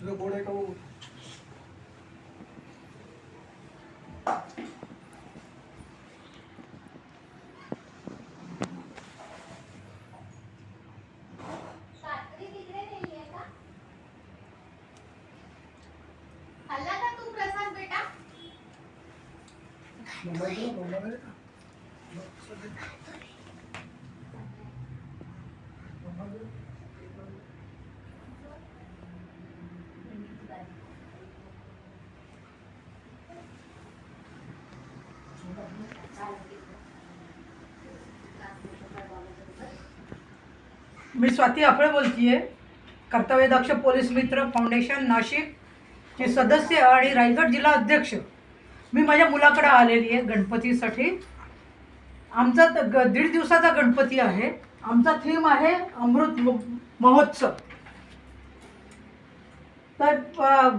दुसरं कोण आहे का बघू. मी स्वाती आपळे बोलतीये. कर्तव्यदक्ष पोलीस मित्र फाउंडेशन नाशिक चे सदस्य आणि रायगड जिल्हा अध्यक्ष. मी माझ्या मुलाकडे आलेली आहे गणपतीसाठी. आमचा 1.5 दिवसाचा गणपती आहे. आमचा थीम आहे अमृत महोत्सव. तर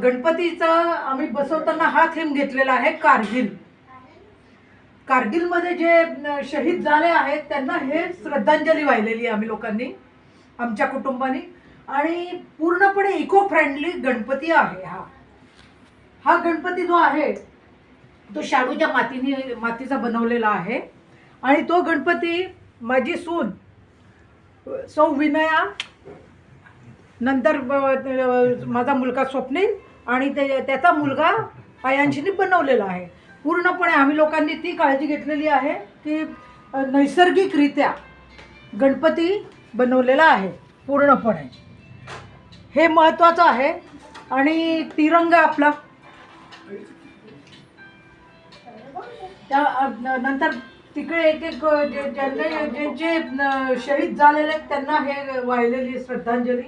गणपतीचा आम्ही बसवताना हा थीम घेतलेला आहे कारगिल. कारगिलमध्ये जे शहीद झाले आहेत त्यांना हे श्रद्धांजली वाहिलेली आहे आम्ही लोकांनी, आमच्या कुटुंबानी. आणि पूर्णपणे इको फ्रेंडली गणपती आहे हा गणपती जो आहे तो शाडूच्या मातीचा बनवलेला आहे. आणि तो गणपती माझी सून सौ विनया, नंतर माझा मुलगा स्वप्नील आणि त्याचा मुलगा आयांशीने बनवलेला आहे. पूर्णपणे आम्ही लोकांनी ती काळजी घेतलेली आहे की नैसर्गिकरित्या गणपती बनवलेला आहे पूर्णपणे. हे महत्त्वाचं आहे. आणि तिरंगा आपला त्या नंतर तिकडे एक ज्यांचे शहीद झालेले आहेत त्यांना हे वाहिलेली श्रद्धांजली.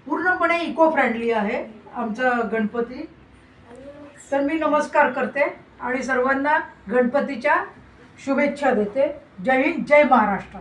पूर्णपणे इको फ्रेंडली आहे आमचा गणपती. तर मी नमस्कार करते आणि सर्वांना गणपतीच्या शुभेच्छा देते. जय हिंद, जय महाराष्ट्र.